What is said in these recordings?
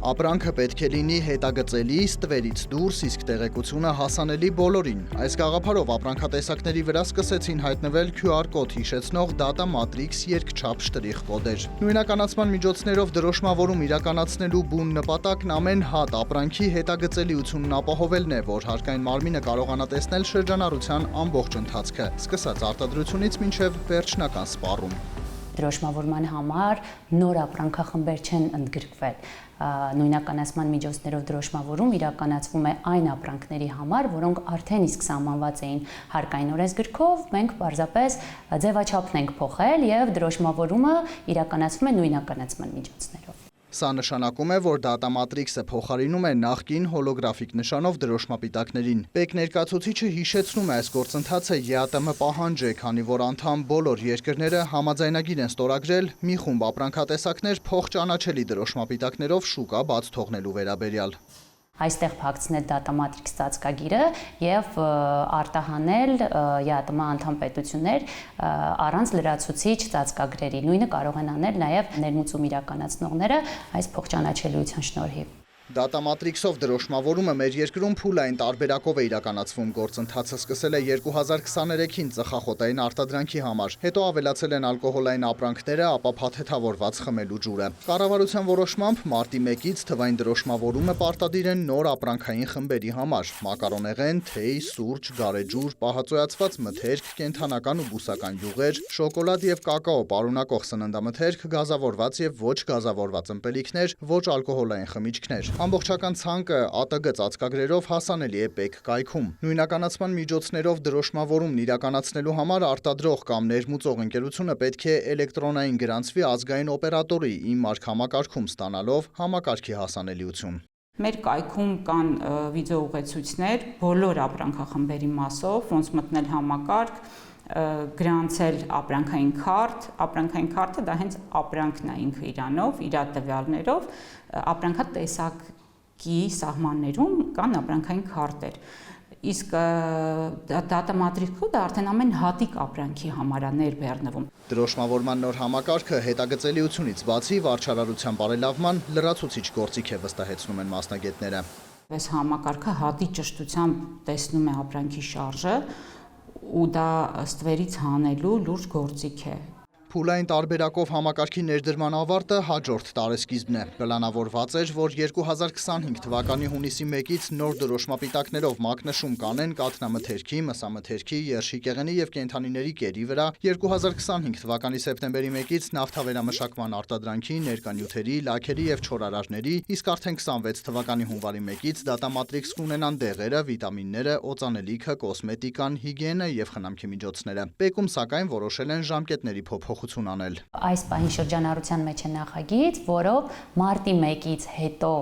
Ապրանքը պետք է լինի հետագծելի, ստվերից դուրս, իսկ տեղեկությունը հասանելի բոլորին։ Այս գաղափարով ապրանքատեսակների վրա սկսեցին հայտնվել QR կոդ հիշեցնող Data Matrix երկչափ շտրիխ կոդեր։ Նույնականացման միջոցներով դրոշմավորում իրականացնելու բուն նպատակն ամեն հատ ապրանքի հետագծելիությունն ապահովելն է, որ հարկային մարմինը կարողանա տեսնել շրջանառության ամբողջ ընթացքը, սկսած արտադրությունից մինչև վերջնական սպառում։ Դրոշմավորման համար նոր ապրանքախմբեր չեն ընդգրկվել։ Նույնականացման միջոցներով դրոշմավորում իրականացվում է այն ապրանքների համար, որոնք արդեն իսկ սահմանված էին հարկային օրենսգրքով, մենք պարզապես ձևաչափն ենք փոխել եւ դրոշմավորումը իրականացվում է նույնականացման միջոցներով։ Սա նշանակում է, որ Data Matrix-ը փոխարինում է նախկին հոլոգրաֆիկ նշանով դրոշմապիտակներին։ Պեկ ներկայացուցիչը հիշեցնում է, այս գործընթացը ԵԱՏՄ պահանջ է, քանի որ անդամ բոլոր երկրները համաձայնագիր են ստորագրել մի խումբ ապրանքատեսակներ փոխճանաչելի դրոշմապիտակներով շուկա բաց թողնելու վերաբերյալ։ Այստեղ փակցնել Data Matrix ծածկագիրը եւ արտահանել ԵԱՏՄ անդամ պետություններ առանց լրացուցիչ ծածկագրերի։ Նույնը կարող են անել նաեւ ներմուծում իրականացնողները այս փոխճանաչելիության շնորհիվ։ Data Matrix-ով դրոշմավորումը մեր երկրում փուլային տարբերակով է իրականացվում, գործընթացը սկսել է 2023-ին ծխախոտային արտադրանքի համար, հետո ավելացել են ալկոհոլային ապրանքները, ապա փաթեթավորված խմելու ջուրը։ Կառավարության որոշմամբ մարտի 1-ից թվային դրոշմավորումը պարտադիր են նոր ապրանքային խմբերի համար՝ մակարոնեղեն, թեյ, սուրճ, գարեջուր, պահածոյացված մթերք, կենդանական ու բուսական յուղեր, շոկոլադ եւ կակաո պարունակող սննդամթերք, գազավորված եւ ոչ գազավորված ըմպելիքներ, ոչ ալկոհոլային խմիչքներ։ Ամբողջական ցանկը ԱՏԳ ծածկագրերով հասանելի է Պեկ կայքում։ Նույնականացման միջոցներով դրոշմավորումն իրականացնելու համար արտադրող կամ ներմուծող ընկերությունը պետք է էլեկտրոնային գրանցվի ազգային օպերատորի ԻՄԱՐԿ համակարգում ստանալով համակարգի հասանելիություն։ Մեր կայքում կան վիդեոուղեցույցներ բոլոր ապրանքախմբերի մասով, ոնց մտնել համակարգ, գրանցել ապրանքային քարտ, դա հենց ապրանքն է ինքը իրանով, իր տվյալներով, ապրանքատեսակի սահմաններում կան ապրանքային քարտեր։ Իսկ Data Matrix-ը արդեն ամեն հատիկ ապրանքի համար է ներբեռնվում։ Դրոշմավորման նոր համակարգը հետագծելիությունից բացի վարչարարության բարելավման լրացուցիչ գործիք է, վստահեցնում են մասնագետները։ Այս համակարգը հատի ճշտությամբ տեսնում է ապրանքի շարժը ու դա ստվերից հանելու լուրջ գործիք է։ Փուլային տարբերակով համակարգի ներդրման ավարտը հաջորդ տարեսկիզբն է։ Պլանավորված էր, որ 2025 թվականի հունիսի 1-ից նոր դրոշմապիտակներով մակնշում կանեն կաթնամթերքի, մսամթերքի, երշիկեղենի եւ կենդանիների կերի վրա, 2025 թվականի սեպտեմբերի 1-ից նավթավերամշակման արտադրանքի, ներկանյութերի, լաքերի եւ չորարարների, իսկ արդեն 26 թվականի հունվարի 1-ից Data Matrix կունենան դեղերը, վիտամինները, օծանելիքը, կոսմետիկան, հիգիենը եւ խնամքի միջոցները։ Պեկում սակայն որոշել են ժամկետների փոփոխություն անել։ Այս պահին շրջանառության մեջ է նախագիծ, որով մարտի 1-ից հետո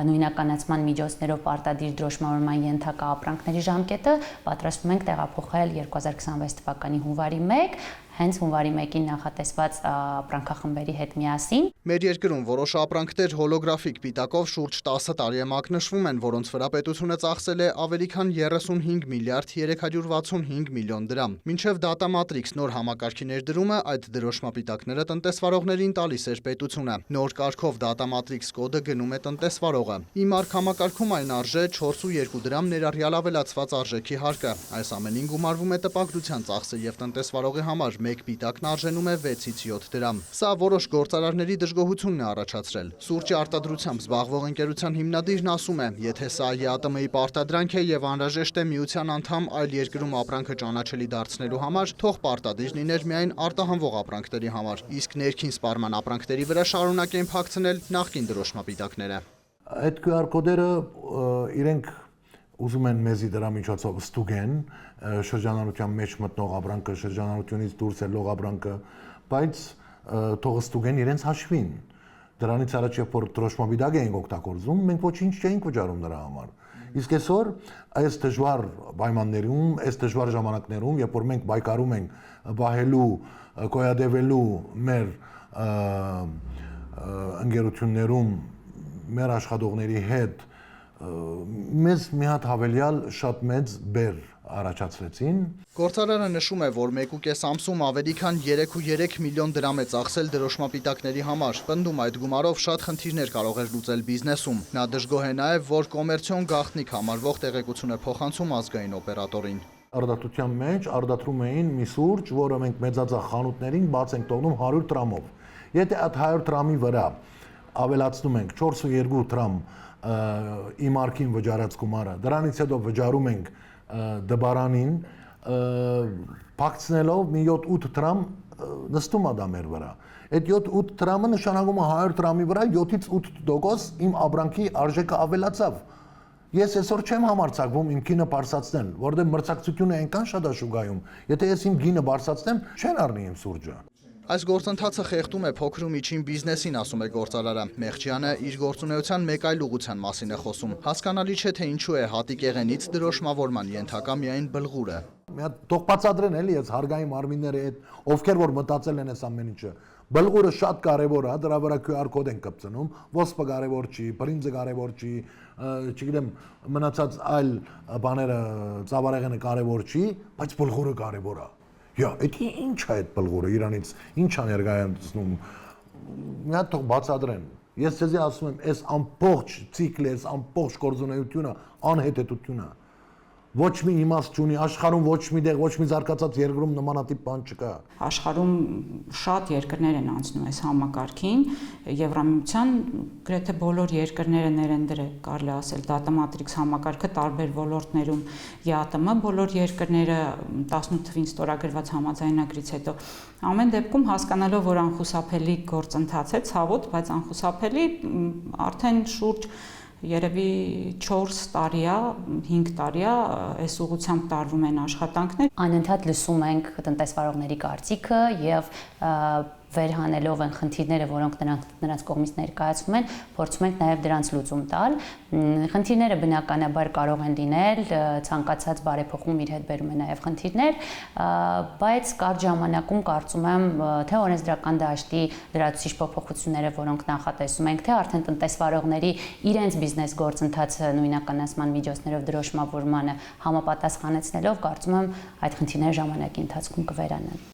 նույնականացման միջոցներով պարտադիր դրոշմավորման ենթակա ապրանքների ժամկետը պատրաստվում ենք տեղափոխել 2026 թվականի հունվարի 1, հենց հունվարի 1-ին նախատեսված ապրանքախմբերի հետ միասին։ Մեր երկրում որոշ ապրանքներ հոլոգրաֆիկ պիտակով շուրջ 10 տարի է մակնշվում են, որոնց վրա պետությունը ծախսել է ավելի քան 35 միլիարդ 365 միլիոն դրամ։ Մինչև Data Matrix նոր համակարգի ներդրումը այդ դրոշմապիտակները տնտեսվարողներին տալիս էր պետությունը։ Նոր կարգով Data Matrix կոդը գնում է տնտեսվարողը։ ԻՄԱՐԿ համակարգում այն արժե 4.2 դրամ ներառյալ ավելացված արժեքի հարկը։ Այս ամենին գումարվում է տպագրության ծախսը եւ տնտեսվարողի համար մեկ պիտակն արժենում է 6-ից 7 դրամ։ Սա որոշ գործարարների դժգոհությունն է առաջացրել։ Սուրճի արտադրությամբ զբաղվող ընկերության հիմնադիրն ասում է, եթե սա ԵԱՏՄ-ի պարտադրանք է եւ անհրաժեշտ է միության անդամ այլ երկրում ապրանքը ճանաչելի դարձնելու համար, թող պարտադիր լիներ միայն արտահանվող ապրանքների համար, իսկ ներքին սպառման ապրանքների վրա շարունակեն փակցնել նախկին դրոշմապիտակները։ Այդ QR կոդերը իրենք ուզում են մեզի դրա միջոցով ստուգեն շրջանառության մեջ մտնող ապրանքը, շրջանառությունից դուրս ելող ապրանքը, բայց թող ստուգեն իրենց հաշվին։ Դրանից առաջ երբ որ դրոշմապիտակ էինք օգտագործում, մենք ոչինչ չէինք վճարում դրա համար։ Իսկ այսօր այս դժվար պայմաններում, այս դժվար ժամանակներում, երբ որ մենք պայքարում ենք պահելու, գոյատևելու մեր ընկերություններում մեր աշխատողների հետ, մեզ մի հատ հավելյալ շատ մեծ բեր առաջացրեցին։ Գործարարը նշում է, որ 1.5 ամսում ավելի քան 3.3 միլիոն դրամ է ծախսել դրոշմապիտակների համար։ Պնդում այդ գումարով շատ խնդիրներ կարող էր լուծել բիզնեսում։ Նա դժգոհ է նաև, որ կոմերցիոն գաղտնիք համարվող տեղեկություն է փոխանցում ազգային օպերատորին։ Արդարության մեջ արդարում էին մի սուրճ, որը մենք մեծածախ խանութներին բաց ենք թողնում 100 դրամով։ Եթե այդ 100 դրամի վրա ավելացնում ենք 4.2 դրամ իմարքին վճարած գումարը, դրանից հետո վճարում ենք դբարանին, փակցնելով մի 7-8 դրամ նստում է դա մեր վրա։ Այդ 7-8 դրամը նշանակում է 100 դրամի վրա 7-ից 8% իմ ապրանքի արժեքը ավելացավ։ Ես այսօր չեմ համարձակվում իմ գինը բարձրացնել, որովհետև մրցակցությունը այնքան շատ է շուկայում։ Եթե ես իմ գինը բարձրացնեմ, չեն առնի իմ սուրճը։ Այս գործընթացը խեղդում է փոքր ու միջին բիզնեսին, ասում է գործարարը։ Մեղջյանը իր գործունեության մեկ այլ ուղղության մասին է խոսում։ Հասկանալի չէ, թե ինչու է հատիկեղենից դրոշմավորման ենթակա միայն բլղուրը։ Մի հատ թող բացատրեն էլի այս հարգային մարմինները այդ ովքեր որ մտածել են այս ամեն ինչը։ Բլղուրը շատ կարևոր է, դրա վրա QR կոդ են կպցնում, ոսպը կարևոր չի, բրինձը կարևոր չի, չգիտեմ, մնացած այլ բաները ծավալեղենը կարևոր չի, բայց բլղուրը կարևոր է։ Յա, դա ինչ է այդ բլղուրը, իրանից ինչ է ներկայացնում։ Մի հատ թող բացատրեն։ Ես ցեզի ասում եմ, այս ամբողջ ցիկլը, այս ամբողջ գործունեությունը անհետեթություն է։ Ոչ մի իմաստ չունի, աշխարհում ոչ մի տեղ, ոչ մի զարգացած երկրում նմանատիպ բան չկա։ Աշխարհում շատ երկրներ են անցնում այս համակարգին, Եվրամիության գրեթե բոլոր երկրները ներենդրել, կարելի ասել, Data Matrix համակարգը տարբեր ոլորտներում ԵԱՏՄ բոլոր երկրները 18 թվին ստորագրված համաձայնագրից հետո ամեն դեպքում հասկանալով, որ անխուսափելի գործընթաց է, ցավոտ, բայց անխուսափելի արդեն շուրջ երևի 4 տարի է, 5 տարի է, այս ուղղությամբ տարվում են աշխատանքներ։ Անընդհատ լսում ենք տնտեսվարողների կարծիքը եւ վերհանելով են խնդիրները, որոնք նրանց կողմից ներկայացվում են, փորձում ենք նաև դրանց լուծում տալ։ Խնդիրները բնականաբար կարող են լինել, ցանկացած բարեփոխում իր հետ բերում է նաև խնդիրներ, բայց կարճ ժամանակում կարծում եմ, թե օրենսդրական դաշտի լրացուցիչ փոփոխությունները, որոնք նախատեսում ենք, թե արդեն տնտեսվարողների իրենց բիզնես գործընթացը նույնականացման միջոցներով դրոշմավորմանը համապատասխանեցնելով, կարծում եմ այդ խնդիրները ժամանակի ընթացքում կվերանան։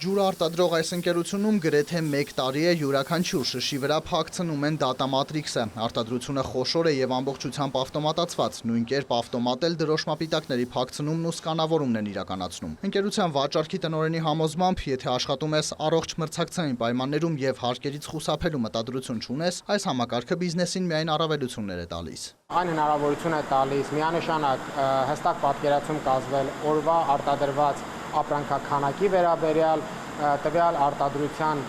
Ջուրը արտադրող այս ընկերությունում գրեթե 1 տարի է յուրաքանչյուր շշի վրա փակցնում են Data Matrix-ը։ Արտադրությունը խոշոր է եւ ամբողջությամբ ավտոմատացված, նույն կերպ ավտոմատ էլ դրոշմապիտակների փակցնումն ու սկանավորումն են իրականացնում։ Ընկերության վաճառքի տնօրենի համոզմամբ, եթե աշխատում ես առողջ մրցակցային պայմաններում եւ հարկերից խուսափելու մտադրություն չունես, այս համակարգը բիզնեսին միայն առավելություններ է տալիս։ Այն հնարավորություն է տալիս միանշանակ հստակ պատկերացում կազմել օրվա արտադրված ապրանքաքանակի վերաբերյալ, տվյալ արտադրության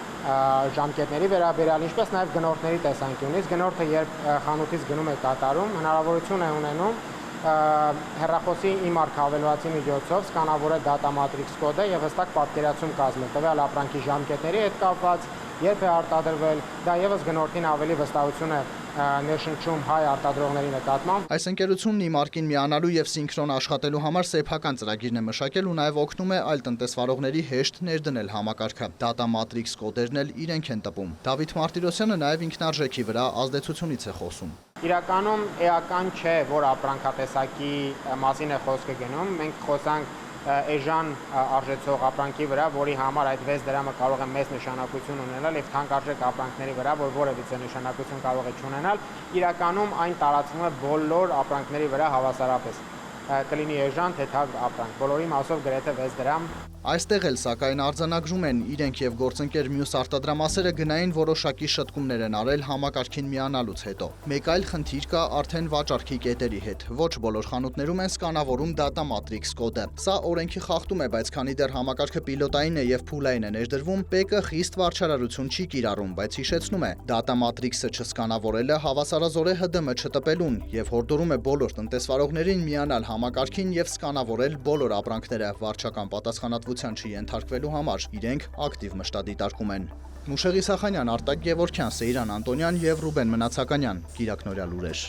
ժամկետների վերաբերյալ, ինչպես նաև գնորդների տեսանկյունից, գնորդը երբ խանութից գնում է կատարում, հնարավորություն է ունենում հեռախոսի իմարք հավելվածի միջոցով սկանավորել Data Matrix կոդը եւ հստակ պատկերացում կազմել տվյալ ապրանքի ժամկետների հետ կապված, երբ է արտադրվել, դա եւս գնորդին ավելի վստահություն է ներշնչում հայ արտադրողների նկատմամբ։ Այս ընկերությունն իմարկին միանալու եւ սինքրոն աշխատելու համար սեփական ծրագիրն է մշակել ու նաեւ օգնում է այլ տնտեսվարողների հեշտ ներդնել համակարգը։ Data Matrix կոդերն էլ իրենք են տպում։ Դավիթ Մարտիրոսյանը նաեւ ինքնարժեքի վրա ազդեցությունից է խոսում։ Իրականում էական չէ, որ ապրանքատեսակի մասին է խոսքը գնում։ Մենք խոսանք էժան արժեցող ապրանքի վրա, որի համար այդ 6 դրամը կարող է մեծ նշանակություն ունենալ եւ թանկարժեք ապրանքների վրա, որ որևիցե նշանակություն կարող է չունենալ, իրականում այն տարածվում է բոլոր ապրանքների վրա հավասարապես։ Կլինի էժան, թե թավ ապրանք, բոլորի մասով գրեթե 6 դրամ։ Այստեղ էլ սակայն արձանագրում են իրենք եւ գործընկեր մյուս արտադրամասերը գնային որոշակի շտկումներ են արել համակարգին միանալուց հետո։ Մեկ այլ խնդիր կա արդեն վաճառքի կետերի հետ։ Ոչ բոլոր խանութներում են սկանավորում Data Matrix կոդը։ Սա օրենքի խախտում է, բայց քանի դեռ համակարգը պիլոտային է եւ փուլային է ներդրվում, ՊԵԿ-ը խիստ վարչարարություն չի կիրառում, բայց հիշեցնում է, Data Matrix-ը չսկանավորելը հավասարազոր է ՀԴՄ չտպելուն եւ հորդորում է բոլոր տնտեսվարողներին միանալ համակարգին եւ սկանավորել բոլոր ապրանքները վարչական պատասխանատվության չենթարկվելու համար իրենք ակտիվ մշտադիտարկում են։ Մուշեղ Իսախանյան, Արտակ Գևորգյան, Սեյրան Անտոնյան եւ Ռուբեն Մնացականյան, Կիրակնորյալ ուրեր։